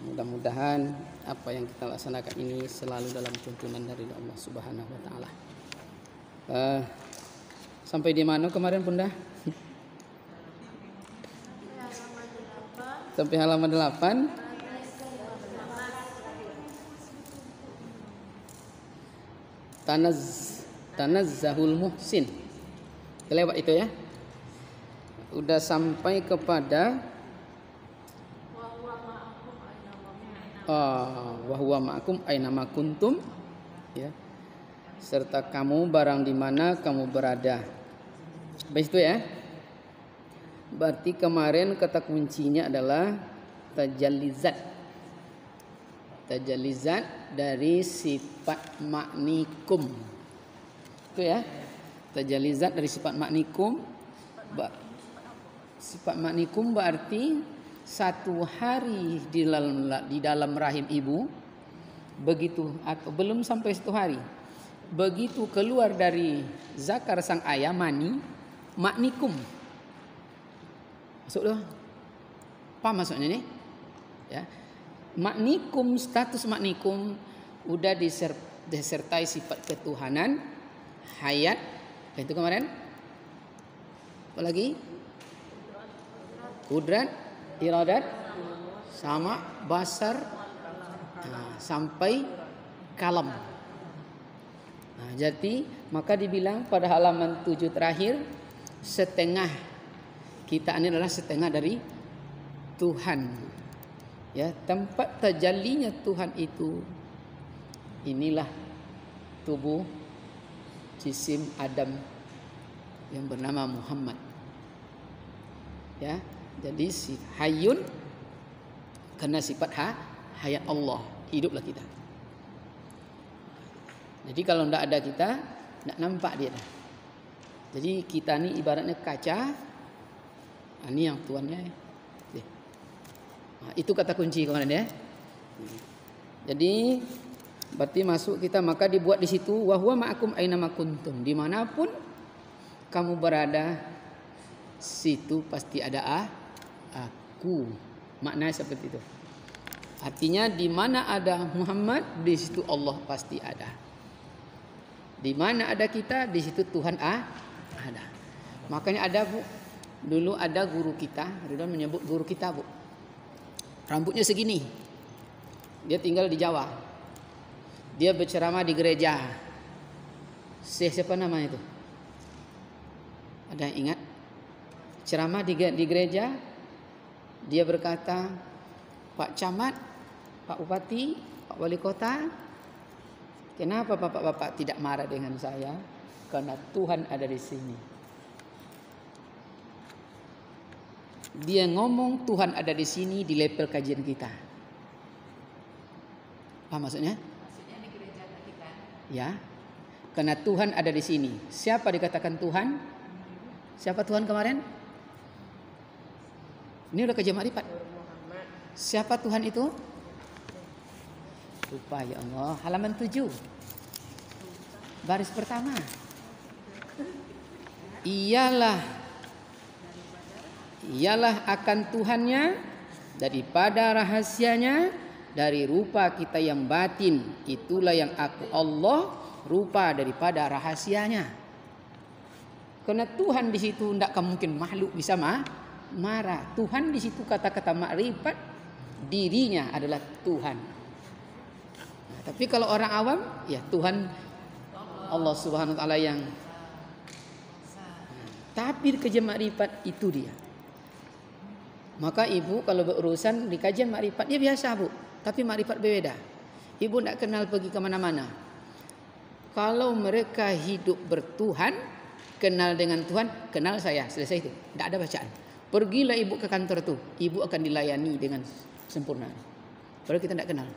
Mudah-mudahan apa yang kita laksanakan ini selalu dalam tuntunan dari Allah Subhanahu wa taala. Sampai di mana kemarin Bunda? Sampai halaman 8. Tanazzahul muhsin. Kelewat itu ya. Udah sampai kepada wa huwa ma'akum aina ma kuntum, ya. Serta kamu barang di mana kamu berada. Baik itu ya. Berarti kemarin kata kuncinya adalah tajallizat. Tajallizat dari sifat maknikum. Itu ya. Tajallizat dari sifat maknikum. Sifat maknikum berarti satu hari di dalam rahim ibu, begitu atau belum sampai 1 hari, begitu keluar dari zakar sang ayah mani, maknikum. Masuk dong. Apa maksudnya nih? Ya. Maknikum, status maknikum udah disertai sifat ketuhanan, hayat, itu kemarin. Apalagi? Kudrat, iradat, sama basar, sampai kalam. Nah, jadi maka dibilang pada halaman 7 terakhir, setengah kita ini adalah setengah dari Tuhan. Ya, tempat tajallinya Tuhan itu inilah tubuh jisim Adam yang bernama Muhammad. Ya, jadi si Hayyun karena sifat hayat Allah, hiduplah kita. Jadi kalau tidak ada kita, tidak nampak dia dah. Jadi kita ni ibaratnya kaca. Ini yang tuannya. Nah, itu kata kunci kemarin ya. Jadi berarti masuk kita, maka dibuat di situ wa huwa ma'akum aina ma kuntum. Dimanapun kamu berada, situ pasti ada aku. Maknanya seperti itu. Artinya di mana ada Muhammad, di situ Allah pasti ada. Di mana ada kita, di situ Tuhan ada. Makanya ada Bu, dulu ada guru kita, Ridwan menyebut guru kita Bu. Rambutnya segini. Dia tinggal di Jawa. Dia berceramah di gereja. Siapa namanya itu? Ada yang ingat? Ceramah di gereja. Dia berkata, Pak Camat, Pak Bupati, Pak Wali Kota, kenapa bapak-bapak tidak marah dengan saya? Karena Tuhan ada di sini. Dia ngomong Tuhan ada di sini di level kajian kita. Apa maksudnya? Maksudnya di gereja tadi kan? Ya. Karena Tuhan ada di sini. Siapa dikatakan Tuhan? Siapa Tuhan kemarin? Ini udah kajian makrifat. Siapa Tuhan itu? Lupa ya Allah. Halaman 7. Baris pertama. Ialah akan Tuhannya, daripada rahasianya, dari rupa kita yang batin. Itulah yang aku Allah, rupa daripada rahasianya. Karena Tuhan di situ tidak mungkin makhluk bisa marah. Tuhan di situ kata-kata makrifat, dirinya adalah Tuhan. Nah, tapi kalau orang awam, ya Tuhan Allah Subhanahu wa taala yang. Tapi kajian makrifat itu dia. Maka ibu kalau berurusan di kajian makrifat dia biasa Bu, tapi makrifat berbeda. Ibu tidak kenal pergi ke mana-mana. Kalau mereka hidup bertuhan, kenal dengan Tuhan, kenal saya, selesai itu. Tidak ada bacaan. Pergilah ibu ke kantor itu, ibu akan dilayani dengan sempurna. Padahal kita tidak kenal.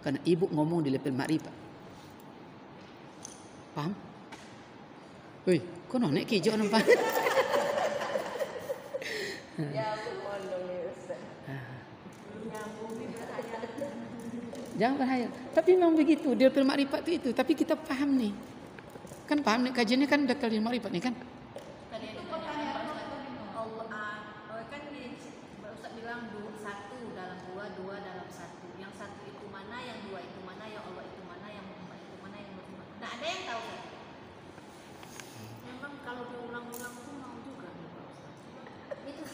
Karena ibu ngomong di level makrifat. Paham? Wih, kok naik hijau nampak? Ya, jangan berhayal. Tapi memang begitu, dia makrifat itu. Tapi kita paham nih. Kan paham nih, kajiannya kan udah kali makrifat nih kan. Itu pertanyaan Allah kan Ustaz bilang 1 dalam 2, 2 dalam 1. yang tahu kan? Memang kalau diulang-ulang tuh mau juga nih Pak Ustaz. Itu.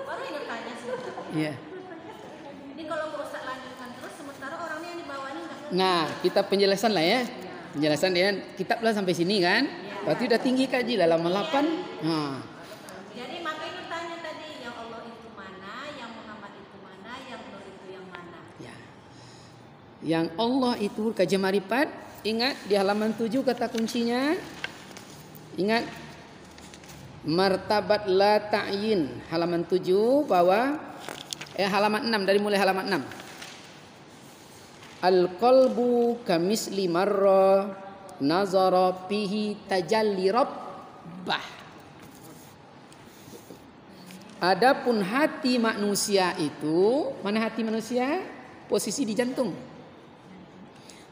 Baru ini tanya sebenarnya. Iya. Ini kalau Pak Ustaz lanjutkan terus, sementara orangnya yang di bawah ini nggak. Nah, kita penjelasan lah ya. Penjelasan ya, kitab lah sampai sini kan. Berarti udah tinggi kaji lah halaman 8. Nah, Jadi makanya tanya tadi, yang Allah itu mana, yang Muhammad itu mana, yang Nur itu yang mana? ya. Yang Allah itu kaji marifat, ingat di halaman 7 kata kuncinya. Ingat martabat la ta'yin halaman 7 bahwa halaman 6 dari mulai halaman 6. Al-qalbu kamisli marra nazara fihi tajalli rabbah. Adapun hati manusia itu, mana hati manusia? Posisi di jantung.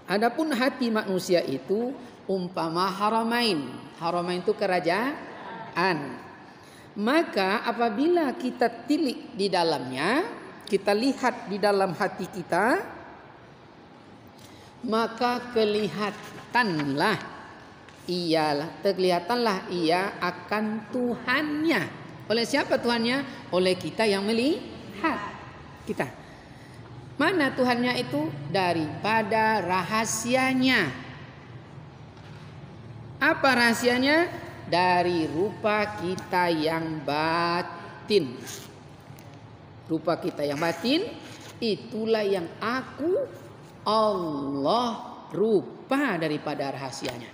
Adapun hati manusia itu umpama haramain. Haramain itu kerajaan. Maka apabila kita tilik di dalamnya, kita lihat di dalam hati kita, maka kelihatanlah ia akan Tuhannya. Oleh siapa Tuhannya? Oleh kita yang melihat kita. Mana Tuhannya itu? Daripada rahasianya. Apa rahasianya? Dari rupa kita yang batin. Rupa kita yang batin, itulah yang aku Allah rupa daripada rahasianya.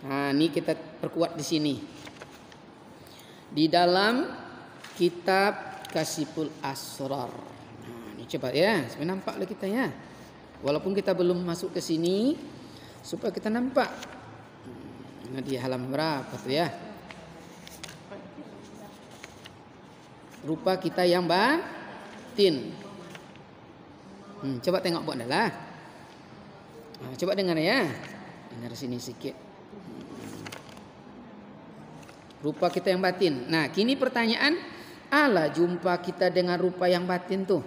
Nah, ini kita perkuat di sini. Di dalam kitab Kasyiful Asrar. Nah, ini coba ya, supaya nampak lah kita ya. Walaupun kita belum masuk ke sini, supaya kita nampak. Nah, di halaman berapa tuh ya? Rupa kita yang batin. Coba tengok buat adalah. Nah, coba dengar ya. Dengar sini sedikit. Rupa kita yang batin. Nah, kini pertanyaan, ala jumpa kita dengan rupa yang batin tuh?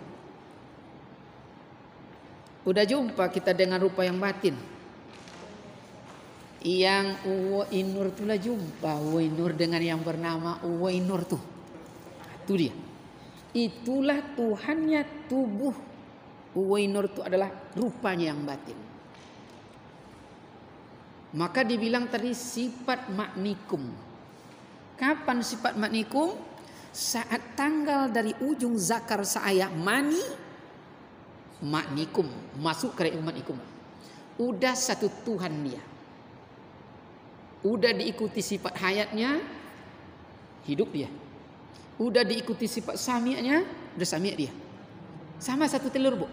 Udah jumpa kita dengan rupa yang batin? Yang Uwainur itulah jumpa Uwainur dengan yang bernama Uwainur tuh. Itu dia. Itulah Tuhannya tubuh. Uwainur itu adalah rupanya yang batin. Maka dibilang tadi sifat maknikum. Kapan sifat maknikum? Saat tanggal dari ujung zakar saya mani maknikum, masuk ke maknikum. Udah satu Tuhan dia. Udah diikuti sifat hayatnya, hidup dia. Udah diikuti sifat sami'nya, udah sami' dia. Sama satu telur, Bu.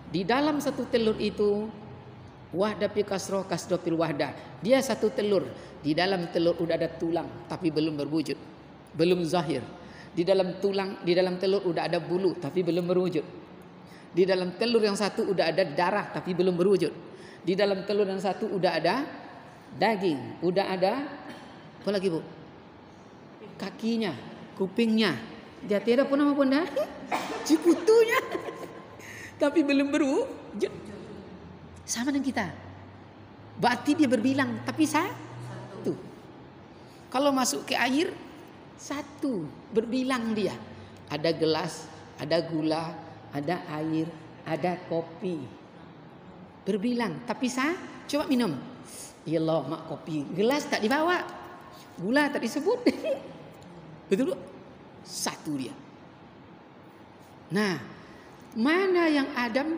Di dalam satu telur itu wahda fi kasroh kasroh fil wahda. Dia satu telur. Di dalam telur udah ada tulang tapi belum berwujud. Belum zahir. Di dalam telur udah ada bulu tapi belum berwujud. Di dalam telur yang satu udah ada darah tapi belum berwujud. Di dalam telur yang satu udah ada daging, udah ada apa lagi, Bu? Kakinya, kupingnya. Dia tidak pun nama pun dah. Ciputunya. Tapi belum berwujud. Sama dengan kita. Berarti dia berbilang, tapi satu. Kalau masuk ke air, satu. Berbilang dia. Ada gelas, ada gula, ada air, ada kopi. Berbilang, tapi coba minum. Ya Allah, mak kopi. Gelas tak dibawa. Gula tak disebut. Betul? Satu dia. Nah, mana yang Adam?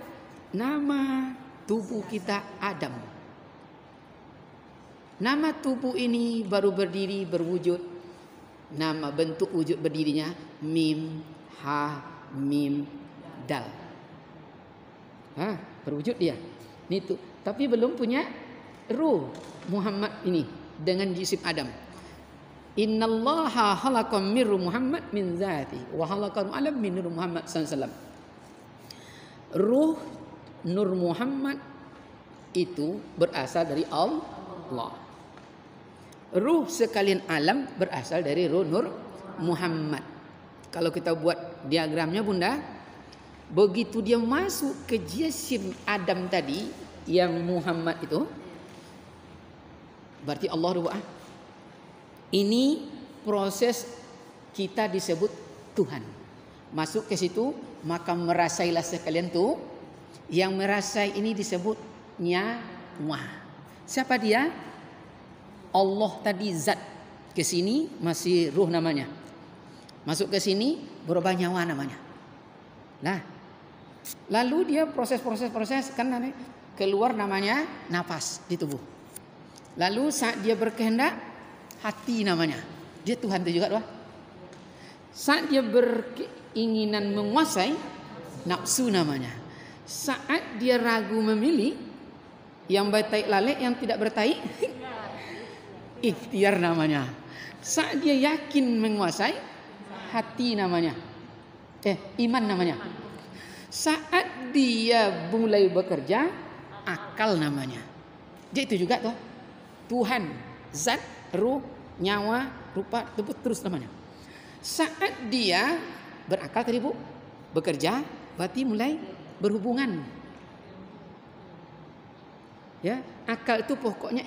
Nama tubuh kita Adam. Nama tubuh ini baru berdiri, berwujud. Nama bentuk wujud berdirinya Mim, Ha, Mim, Dal. Berwujud dia. Ini tuh. Tapi belum punya ruh Muhammad ini dengan jisim Adam. Innallaha khalaqam min Muhammad min zati wa khalaqam alam min nur Muhammad sallallahu alaihi wasallam. Ruh Nur Muhammad itu berasal dari Allah. Ruh sekalian alam berasal dari ruh Nur Muhammad. Kalau kita buat diagramnya, Bunda, begitu dia masuk ke jisim Adam tadi yang Muhammad itu, berarti Allah doa. Ini proses kita disebut Tuhan. Masuk ke situ, maka merasailah sekalian tuh. Yang merasai ini disebutnya nyawa. Siapa dia? Allah tadi zat. Ke sini masih ruh namanya. Masuk ke sini berubah nyawa namanya. Nah, lalu dia proses kan keluar namanya nafas di tubuh. Lalu saat dia berkehendak, hati namanya. Dia Tuhan itu juga doa. Saat dia berkeinginan menguasai, nafsu namanya. Saat dia ragu memilih, yang bertaik lalek, yang tidak bertaik, ikhtiar namanya. Saat dia yakin menguasai, hati namanya. Iman namanya. Saat dia mulai bekerja, akal namanya. Dia itu juga tuh. Tuhan, zat, ruh, nyawa, rupa, terus namanya. Saat dia berakal tadi Bu, bekerja, berarti mulai berhubungan. Ya, akal itu pokoknya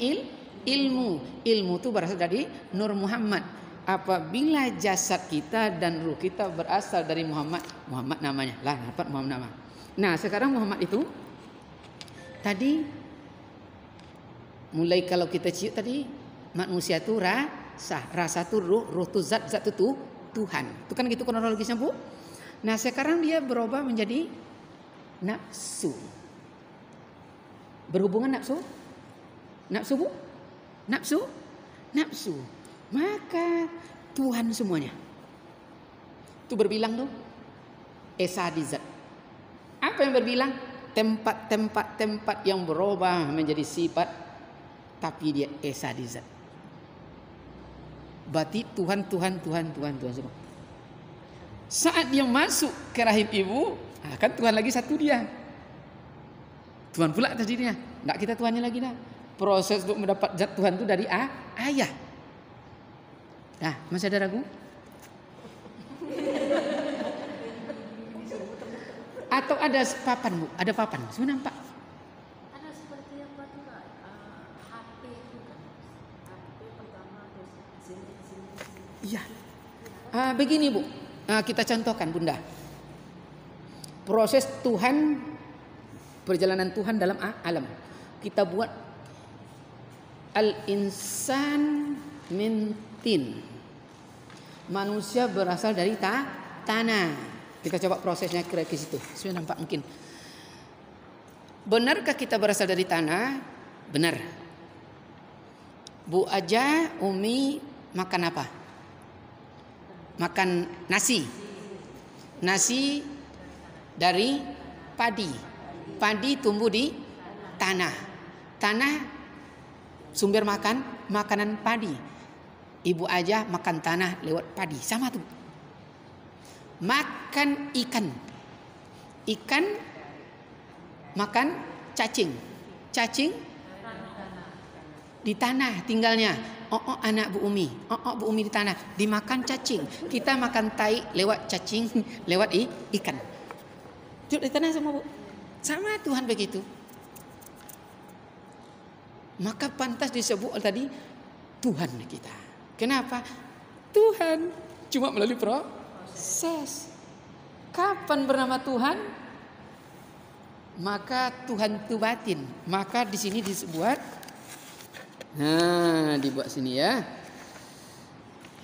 ilmu. Ilmu itu berasal dari Nur Muhammad. Apabila jasad kita dan ruh kita berasal dari Muhammad, Muhammad namanya. Lah, dapat Muhammad nama. Nah, sekarang Muhammad itu tadi mulai kalau kita cium tadi manusia itu rasa itu ruh itu zat itu Tuhan. Itu kan gitu kronologisnya Bu. Nah, sekarang dia berubah menjadi nafsu. Berhubungan nafsu? Nafsu Bu? Nafsu. Maka Tuhan semuanya. Itu berbilang tuh Esa di zat. Apa yang berbilang? Tempat yang berubah menjadi sifat, tapi dia Esa di zat. Berarti Tuhan semua. Saat dia masuk ke rahim ibu, kan Tuhan lagi satu dia. Tuhan pula atas dirinya. Enggak kita Tuhannya lagi dah. Proses untuk mendapat zat Tuhan itu dari ayah. Nah, masih ada ragu? Atau ada papan Bu? Ada papan. Sudah nampak? Ada seperti yang batu HP itu kan. HP pertama terus sini. Iya. Begini Bu. Kita contohkan Bunda. Proses Tuhan, perjalanan Tuhan dalam alam. Kita buat al-insan min tin. Manusia berasal dari tanah. Kita coba prosesnya kira ke situ. Sudah nampak mungkin. Benarkah kita berasal dari tanah? Benar. Bu Aja, Umi makan apa? Makan nasi. Nasi dari padi. Padi tumbuh di tanah. Tanah sumber makanan padi. Ibu Aja makan tanah lewat padi. Sama tuh. Makan ikan. Ikan makan cacing. Cacing di tanah tinggalnya. Anak Bu Umi. Bu Umi di tanah. Dimakan cacing. Kita makan tai lewat cacing, lewat ikan. Itu di tanah sama Bu. Sama Tuhan begitu. Maka pantas disebut tadi Tuhan kita. Kenapa? Tuhan cuma melalui proses. Kapan bernama Tuhan? Maka Tuhan itu batin. Maka di sini disebut. Nah, dibuat sini ya.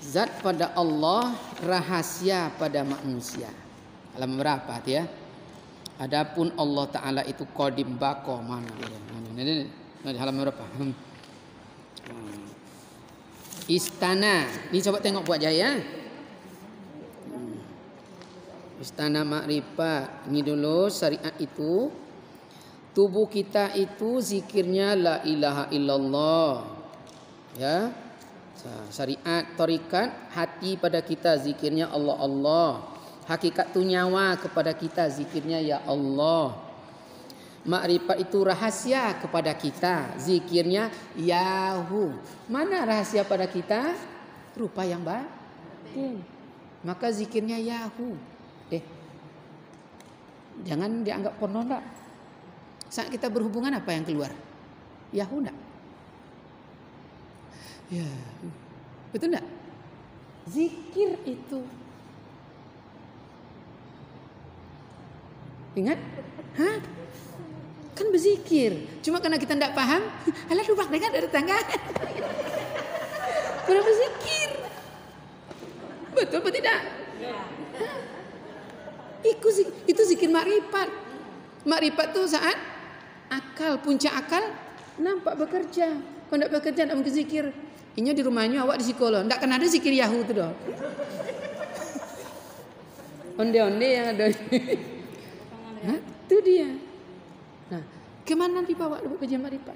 Zat pada Allah, rahasia pada manusia. Halaman berapa ya? Adapun Allah Ta'ala itu qadim baqo. Mana dia? Mana halaman berapa? Istana. Ini coba tengok buat jaya. Istana Ma'rifat. Ini dulu syariat itu. Tubuh kita itu zikirnya la ilaha illallah. Ya. Syariat, tarikat, hati pada kita zikirnya Allah Allah. Hakikat tu nyawa kepada kita zikirnya ya Allah. Makrifat itu rahasia kepada kita zikirnya Yahu. Mana rahasia pada kita? Rupa yang batin. Maka zikirnya Yahu. Jangan dianggap porno enggak. Saat kita berhubungan apa yang keluar? Yahu enggak? Ya, betul enggak? Zikir itu. Ingat? Hah? Kan berzikir. Cuma karena kita tidak paham, alah lupa dengar dari tangga. Pernah berzikir. Betul atau tidak? Itu zikir makrifat. Makrifat itu saat akal, puncak akal nampak bekerja. Kalau tidak bekerja, tidak mungkin zikir. Ini di rumahnya awak di psikolog. Tidak kan ada zikir Yahoo itu dong. Onde-onde yang ada. Nah, itu dia. Nah, kemana dibawa kerja makrifat?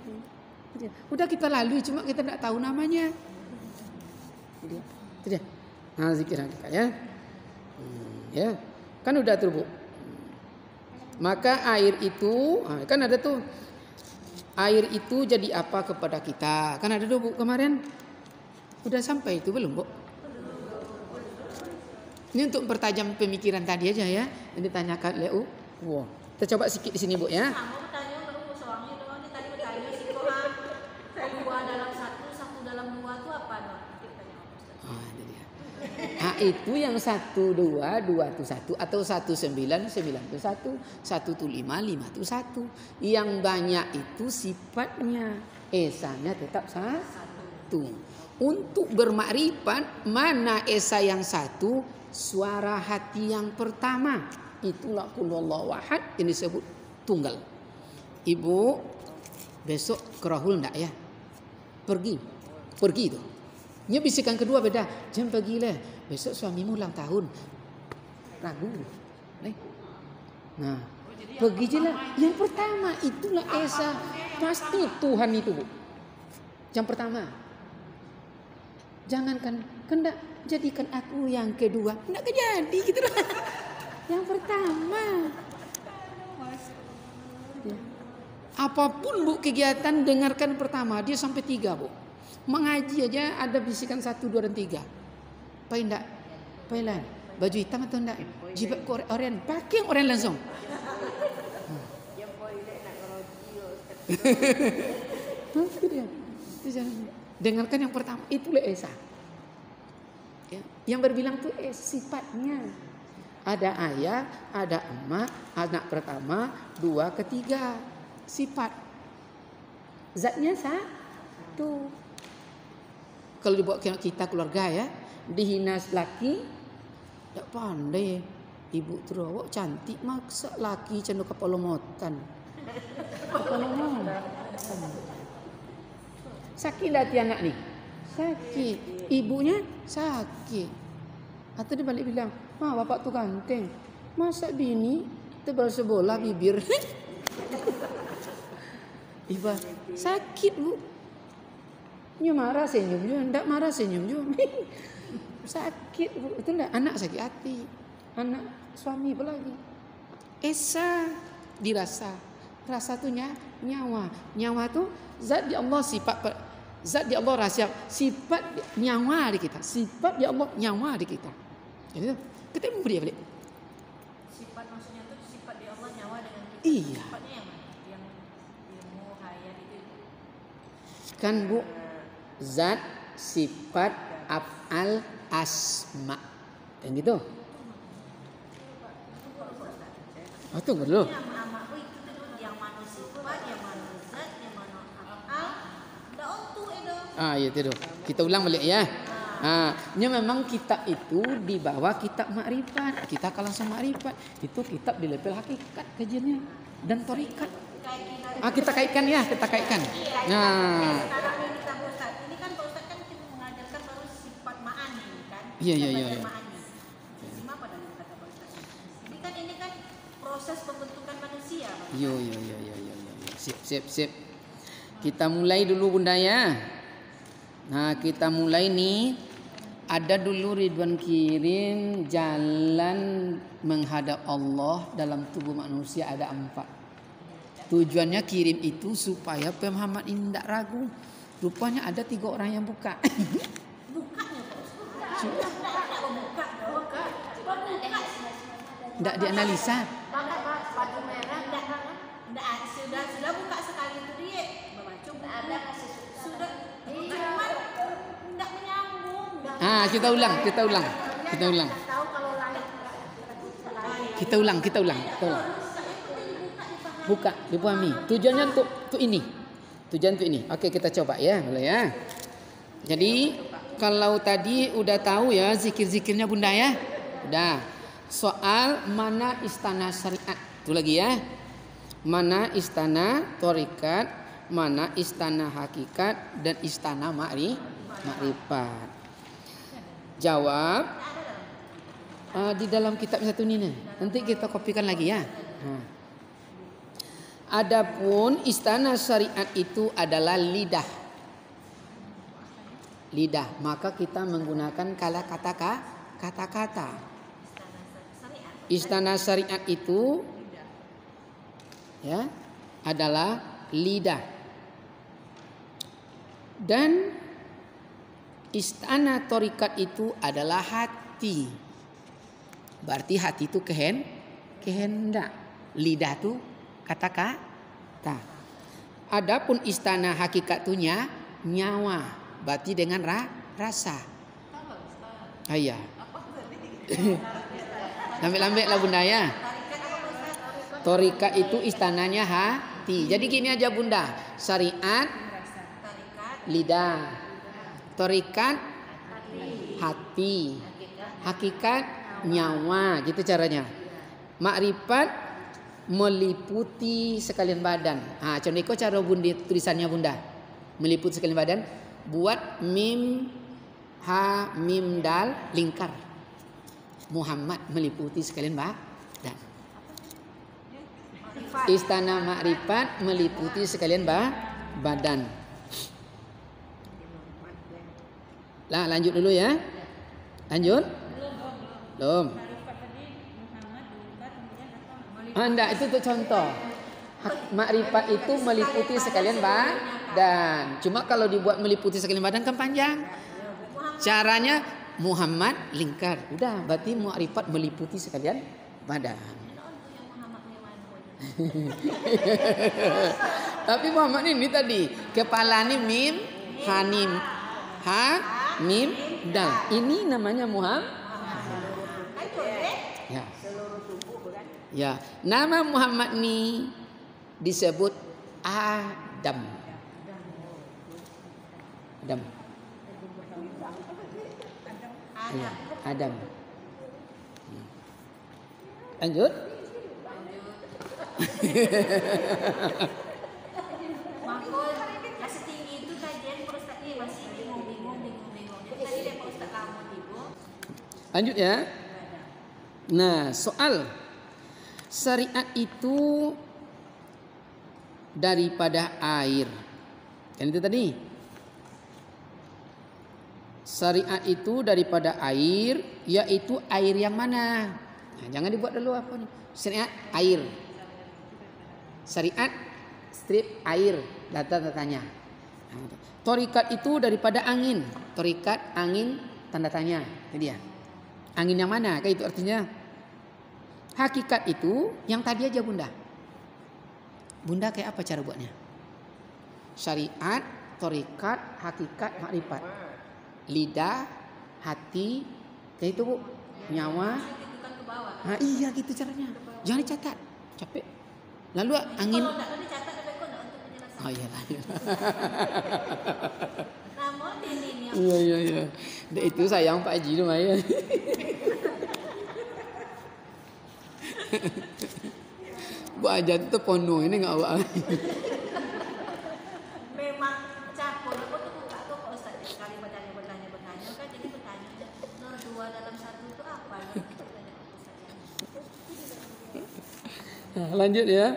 Udah kita lalui, cuma kita tidak tahu namanya. Itu dia. Nah, zikir hakikat ya. Ya, kan udah tuh Bu. Maka air itu, kan ada tuh. Air itu jadi apa kepada kita? Kan ada tuh Bu kemarin. Udah sampai itu belum Bu? Ini untuk mempertajam pemikiran tadi aja ya. Yang ditanyakan Leo. Wow. Kita coba sedikit di sini Bu ya. Kamu bertanya baru soalnya doang. Ini tadi bertanya sih kok dua dalam satu, satu dalam dua itu apa dong? Itu dia. Itu yang 1, 2 itu 1 atau 1, 9 itu 1, 1 itu 5 itu 1. Yang banyak itu sifatnya, esanya tetap 1. Untuk bermakrifat mana esa yang 1? Suara hati yang pertama. Itulah qulhuwallahu ahad yang disebut tunggal. Ibu besok ke Rahul enggak ya? Pergi itu. Ini bisikan kedua beda. Jangan pergilah. Besok suamimu ulang tahun. Ragu. Nah, pergi je lah. Yang pertama itulah esa. Pasti Tuhan itu Bu. Yang pertama. Jangankan kendak jadikan aku yang kedua. Enggak jadi gitu lah. Yang pertama. Ya. Apapun Bu kegiatan dengarkan pertama. Dia sampai 3 Bu. Mengaji aja ada bisikan 1, 2 dan 3. Pakai enggak? Pakai baju hitam atau enggak? Jilbab oranye. Pakai yang oranye langsung. Itu dia. Dengarkan yang pertama. Itulah esa. Ya. Yang berbilang itu sifatnya. Ada ayah, ada emak, anak pertama, 2, ketiga. Sifat. Zatnya 1. Kalau dibawa kita keluarga ya, dihina laki, tak pandai. Ibu terawak cantik, maksa laki cenderung kepala motan. Kepala motan. Sakit hati anak nih, sakit. Ibunya sakit. Atau dia balik bilang, bapak tuh ganteng. Masa bini tebal sebola bibir. Iba sakit Bu. Dia marah senyum juga, enggak marah senyum juga. Sakit Bu, itu enggak anak sakit hati. Anak suami apalagi. Esa dirasa. Rasa tuh nyawa. Nyawa tuh zat di Allah zat di Allah rahasia, sifat nyawa di kita. Sifat di Allah nyawa di kita. Jadi ketemu dia balik. Sifat maksudnya tuh sifat di Allah nyawa dengan kita. Iya. Sifatnya yang mana? Yang ilmu hayat itu. Kan Bu, zat, sifat, af'al, asma. Yang gitu. Oh, tunggu dulu. Yang mana sifat, yang mana zat, yang mana af'al. Dah otu itu. Ya itu. Kita ulang balik ya. Ini memang kitab itu di bawah kitab makrifat. Kita kalau sama makrifat itu kitab di level hakikat kajiannya dan torikat. Kita kaitkan ya, kita kaitkan. Nah, Sekarang ini kita Ustaz. Ini kan Pak Ustaz kan kita mengajarkan baru sifat ma'ani kan. Iya. Ma'ani. Ini apa dari kata Pak Ustaz? Ini kan proses pembentukan manusia. Yo. Sip. Kita mulai dulu Bunda ya. Nah, kita mulai nih. Ada dulu Ridwan kirim jalan menghadap Allah dalam tubuh manusia ada 4. Tujuannya kirim itu supaya pemahaman ini tidak ragu. Rupanya ada 3 orang yang buka. Tidak dianalisa. Sudah buka sekali itu dia membaca ada kasih sudah cuma tidak menyambung. Kita ulang. Kita ulang. Buka, dipahami. Tujuannya untuk ini. Oke, kita coba ya, boleh ya. Jadi kalau tadi udah tahu ya zikir-zikirnya Bunda ya. Udah. Soal mana istana syariat. Itu lagi ya. Mana istana thariqat, mana istana hakikat dan istana ma'rifat. Jawab di dalam kitab satu ini. Nanti kita kopikan lagi ya. Adapun istana syariat itu adalah lidah, maka kita menggunakan kata-kata. Istana syariat itu ya adalah lidah, dan istana thariqat itu adalah hati. Berarti hati itu kehendak, lidah itu kata-kata. Adapun istana hakikat itu nyawa, berarti dengan rasa. Iya. Lambek-lambek lah Bunda ya. Thariqat itu istananya hati. Jadi gini aja Bunda. Syariat lidah, thariqat hati, hakikat nyawa, gitu caranya. Ma'rifat meliputi sekalian badan. Contoh cara Bunda tulisannya Bunda. Meliputi sekalian badan. Buat mim ha mim dal lingkar. Muhammad meliputi sekalian badan. Istana ma'rifat meliputi sekalian badan. Lah lanjut dulu ya. Lanjut? Belum. Enggak, itu untuk contoh. Makrifat itu meliputi sekalian badan. Cuma kalau dibuat meliputi sekalian badan kan panjang. Caranya Muhammad lingkar. Udah, berarti makrifat meliputi sekalian badan. Tapi Muhammad ini tadi kepala ini mim, hanim, ha, mim, dal. Ini namanya Muhammad. Ya. Ya, nama Muhammad ini disebut Adam. Ya, Adam. Lanjut. Makul kasih tinggi itu kajian Pak Ustaz ini masih bingung. Jadi tadi dia Pak Ustaz lama bingung. Lanjut ya. Nah, soal syariat itu daripada air. Kan itu tadi. Syariat itu daripada air, yaitu air yang mana? Nah, jangan dibuat dulu apa nih. Syariat air. Syariat strip air, tanda-tanya. Thariqat itu daripada angin. Thariqat angin, tanda tanya. Itu dia. Angin yang mana? Kayak itu artinya. Hakikat itu yang tadi aja Bunda. Bunda kayak apa cara buatnya? Syariat, thariqat, hakikat, makrifat. Lidah, hati, kayak itu Bu. Nyawa. Nah, iya gitu caranya. Jangan dicatat, capek. Lalu angin. Kalau enggak dicatat ada kok untuk penjelasan. Oh iya. Namun ini Iya. Itu sayang Pak Haji lumayan. Bu aja tuh pono ini enggak awak. memang capur aku tuh buka tuh Pak Ustaz sekali bertanya kan jadi bertanya dua dalam satu itu apa Nah, lanjut ya.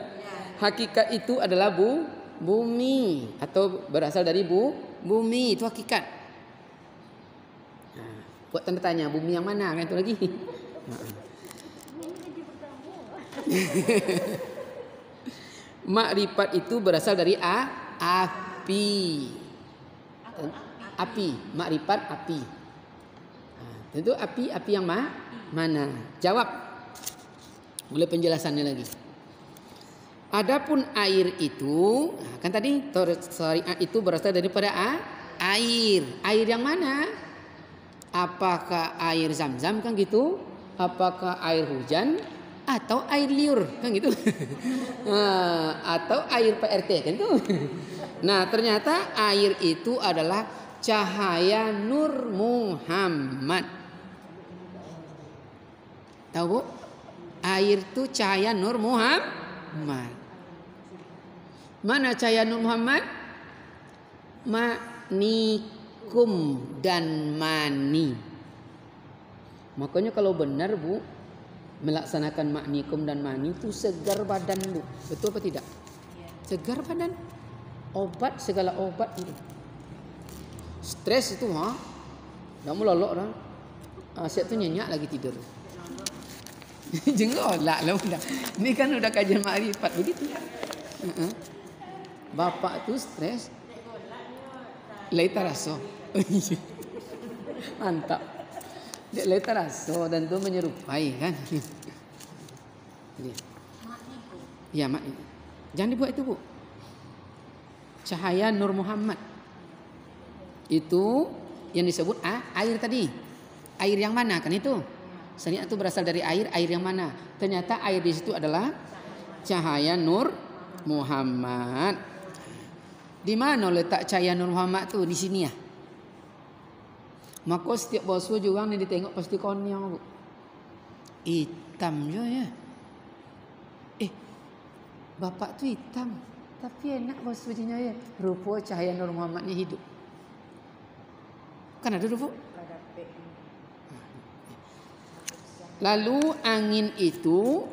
Hakikat itu adalah bumi atau berasal dari bumi, itu hakikat. Nah, buat tanda tanya bumi yang mana kan itu lagi. Makrifat itu berasal dari api. Makrifat api. Nah, tentu api yang mana? Jawab. Mulai penjelasannya lagi. Adapun air itu, kan tadi syariat itu berasal daripada air. Air yang mana? Apakah air zam-zam kan gitu? Apakah air hujan atau air liur kan gitu? Atau air PRT kan itu? Nah, ternyata air itu adalah cahaya Nur Muhammad. Tahu Bu? Air itu cahaya Nur Muhammad. Mana cahaya Nur Muhammad? Manikum dan mani. Makanya kalau benar Bu melaksanakan maknikum dan mani itu segar badan Bu. Betul apa tidak? Segar badan. Obat, segala obat itu. Stres itu dah melolok dah. Asyik tu nyenyak lagi tidur. Jengolak lah udah. Ini kan udah kajian makrifat begitu. Bapak tu stres. Lai taraso. Mantap. Dia lai taraso dan tu menyerupai kan. Ya mak. Jangan dibuat itu Bu. Cahaya Nur Muhammad. Itu yang disebut air tadi. Air yang mana kan itu? Syariat itu berasal dari air yang mana? Ternyata air di situ adalah cahaya Nur Muhammad. Di mana letak cahaya Nur Muhammad tu? Di sini ya. Maka setiap boswo juga ni ditengok pasti konyol Bu. Hitam je ya. Bapak tu hitam. Tapi enak boswo jinya ya. Rupa cahaya Nur Muhammad ni hidup. Kan ada Bu? Lalu angin itu,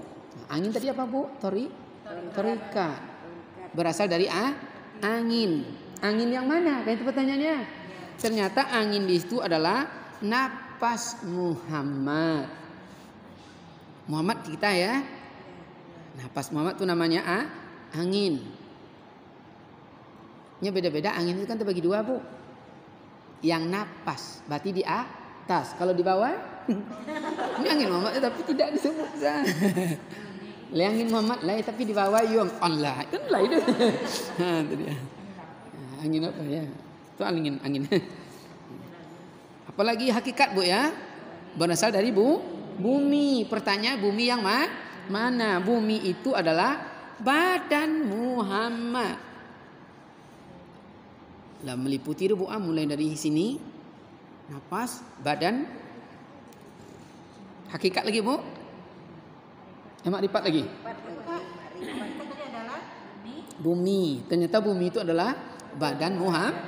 angin tadi apa Bu? Torikat. Berasal dari angin. Angin yang mana? Kan itu pertanyaannya. Ternyata angin di situ adalah napas Muhammad. Muhammad kita ya. Napas Muhammad itu namanya angin. Nya beda-beda, angin itu kan terbagi dua Bu. Yang napas berarti di atas. Kalau di bawah ini angin Muhammad tapi tidak disebut. Angin Muhammad lah tapi di bawah yang Allah. Kan lah itu. Itu dia. Angin apa ya? Itu angin. Apalagi hakikat Bu ya. Berasal dari bumi. Pertanyaan bumi yang mana? Bumi itu adalah badan Muhammad. Lah meliputi Bu mulai dari sini napas, badan, hakikat lagi Bu. Makrifat lagi. Bumi. Ternyata bumi itu adalah badan Muhammad.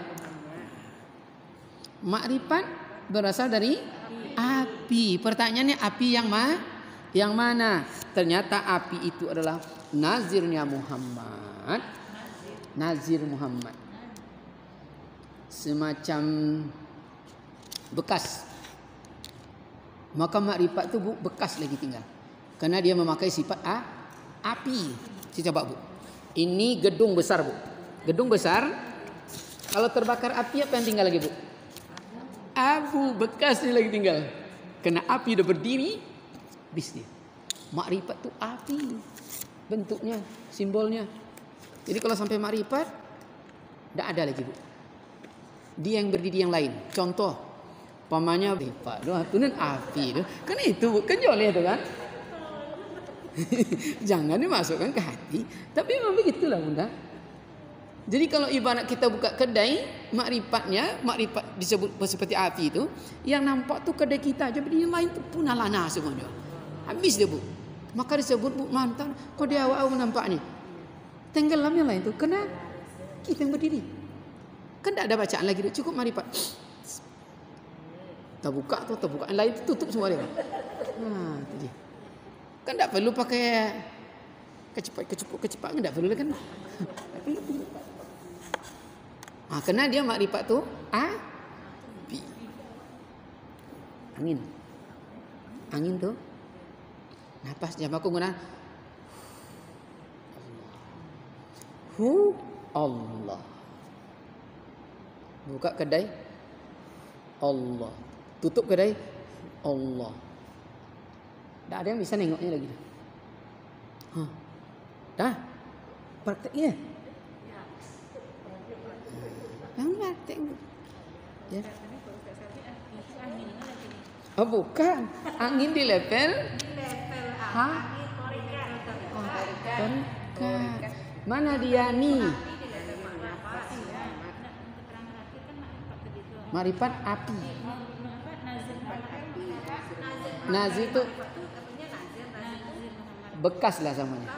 Makrifat berasal dari api. Pertanyaannya api yang mana? Ternyata api itu adalah nazirnya Muhammad. Nazir Muhammad. Semacam bekas. Maka makrifat tu Bu bekas lagi tinggal. Karena dia memakai sifat api. Coba Bu. Ini gedung besar Bu. Gedung besar. Kalau terbakar api apa yang tinggal lagi Bu? Abu bekas ni lagi tinggal. Kena api dah berdiri. Habis dia. Makrifat tu api. Bentuknya, simbolnya. Jadi kalau sampai makrifat, tak ada lagi Bu. Dia yang berdiri yang lain. Contoh, pamannya makrifat. Tu kan api tu. Kan itu Bu, kan joleh tu kan. Jangan dimasukkan ke hati. Tapi memang begitulah Bunda. Jadi kalau ibarat kita buka kedai, makrifat disebut seperti api itu, yang nampak tu kedai kita aja, yang lain tu punah lana semuanya. Habis dia Bu. Maka disebut Bu mantan, kau dia awal nampak ni. Tenggelam yang lain tu, kena kita yang berdiri. Kan tak ada bacaan lagi, cukup makrifat. Terbuka, yang lain tu tutup semua dia. Itu dia. Kan tak perlu pakai kecepat, kan tak perlu kan. Kena dia makrifat tu api. Angin tu napas jam aku guna Allah. Buka kedai Allah. Tutup kedai Allah. Tak ada yang bisa nengoknya lagi. Dah. Prakteknya. Yang praktek. Ya. Oh bukan, angin di level torikat. Mana dia nih? Marifat api. Nazir itu bekas lah samanya.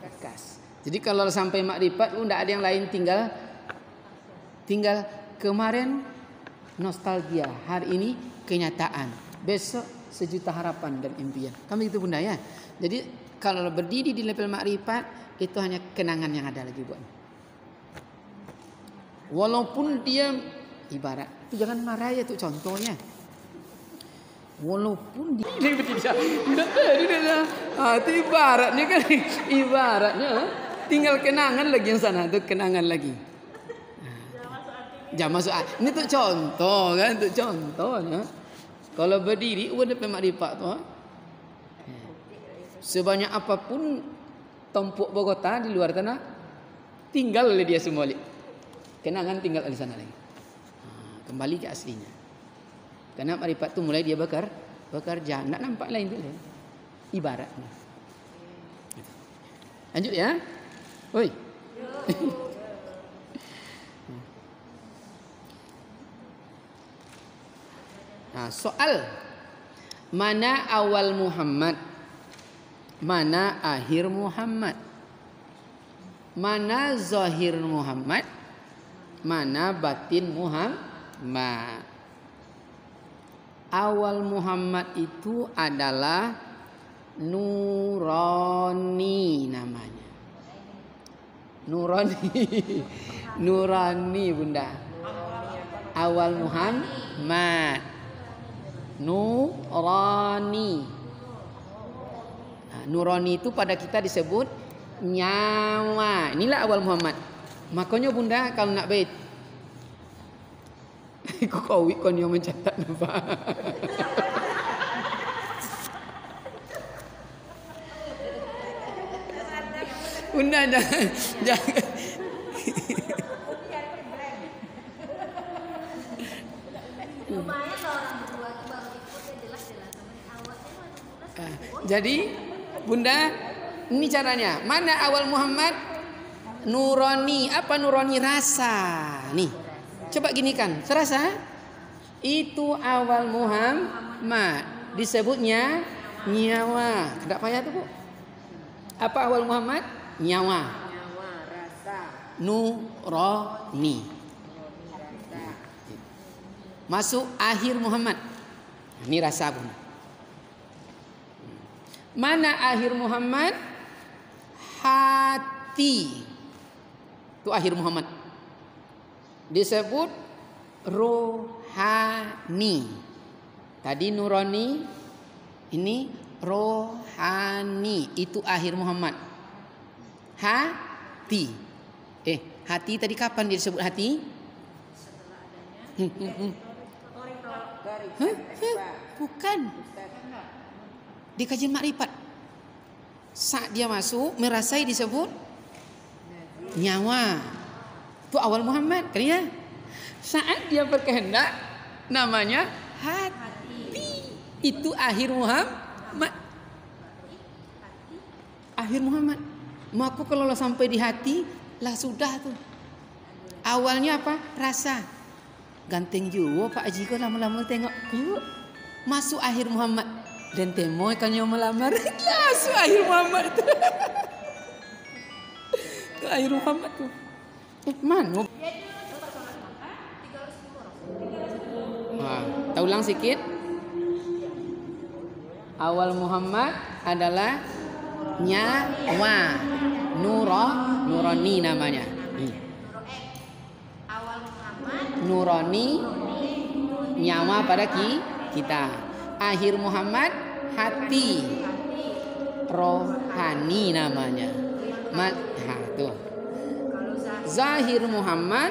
Bekas. Jadi kalau sampai makrifat enggak ada yang lain, tinggal kemarin nostalgia, hari ini kenyataan, besok sejuta harapan dan impian. Kami itu Bunda ya. Jadi kalau berdiri di level makrifat itu hanya kenangan yang ada lagi buat. Walaupun dia ibarat, itu jangan marah ya tuh contohnya. Walaupun dia itu ibaratnya kan, ibaratnya tinggal kenangan lagi yang sana, tuh kenangan lagi. Jangan masuk. Ini tuh contoh kan, tuh contohnya. Kalau berdiri udah pemakripat tuh. Sebanyak apapun tumpuk Bogota di luar tanah, tinggal oleh dia semua. Kenangan tinggal di sana lagi. Kembali ke aslinya. Karena makrifat itu mulai dia bekerja, enggak nampak lain tuh ibaratnya. Lanjut ya. Oi. Nah, soal mana awal Muhammad, mana akhir Muhammad, mana zahir Muhammad, mana batin Muhammad. Awal Muhammad itu adalah Nurani namanya. Nurani Bunda. Awal Muhammad. Nurani. Nah, Nurani itu pada kita disebut nyawa. Inilah awal Muhammad. Makanya Bunda kalau nak bait kau yang mencatat nampak. Bunda jangan. Jadi Bunda, ini caranya. Mana awal Muhammad? Nurani. Apa nurani? Rasa. Nih. Coba gini kan. Serasa? Itu awal Muhammad. Disebutnya nyawa. Tidak payah tuh, Bu. Apa awal Muhammad? Nyawa. Nyawa, rasa. Nurani. Masuk akhir Muhammad. Ini rasa Bunda. Mana akhir Muhammad? Hati. Itu akhir Muhammad. Disebut rohani. Tadi nurani, ini rohani. Itu akhir Muhammad. Hati. Hati tadi kapan dia disebut hati? Bukan. Di kajian makrifat. Saat dia masuk merasai disebut nyawa. Itu awal Muhammad kan ya. Saat dia berkehendak namanya hati. Itu akhir Muhammad. Akhir Muhammad. Maka kalau sampai di hati lah sudah tuh. Awalnya apa? Rasa. Ganteng juga Pak Haji kok lama-lama tengok. Yuk. Masuk akhir Muhammad. Dan temoy kan yang melamar. Masuk akhir Muhammad itu. Itu akhir Muhammad tuh. Mana? Kita ulang sedikit. Awal Muhammad adalah nyawa. Nurani namanya. Awal Muhammad. Nurani nyawa pada kita. Akhir Muhammad hati. Rohani namanya. Tuh. Zahir Muhammad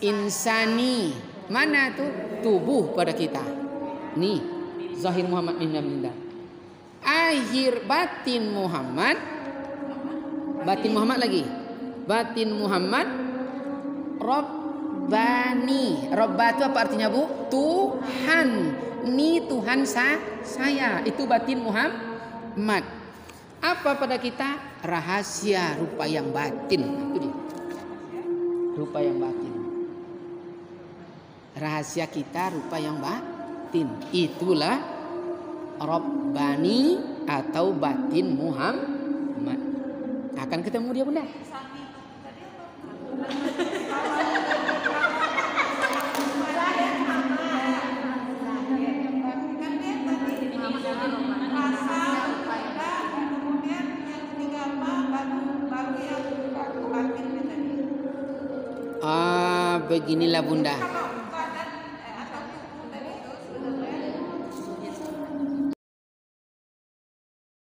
insani. Mana tuh? Tubuh pada kita. Nih, zahir Muhammad minda. Akhir batin Muhammad Batin Muhammad lagi. Batin Muhammad Rabbani. Robba itu apa artinya, Bu? Tuhan. Ni Tuhan saya. Itu batin Muhammad. Apa pada kita? Rahasia rupa yang batin. Itu dia. Rupa yang batin. Rahasia kita rupa yang batin. Itulah Rabbani atau batin Muhammad. Akan ketemu dia, Bunda. Beginilah Bunda.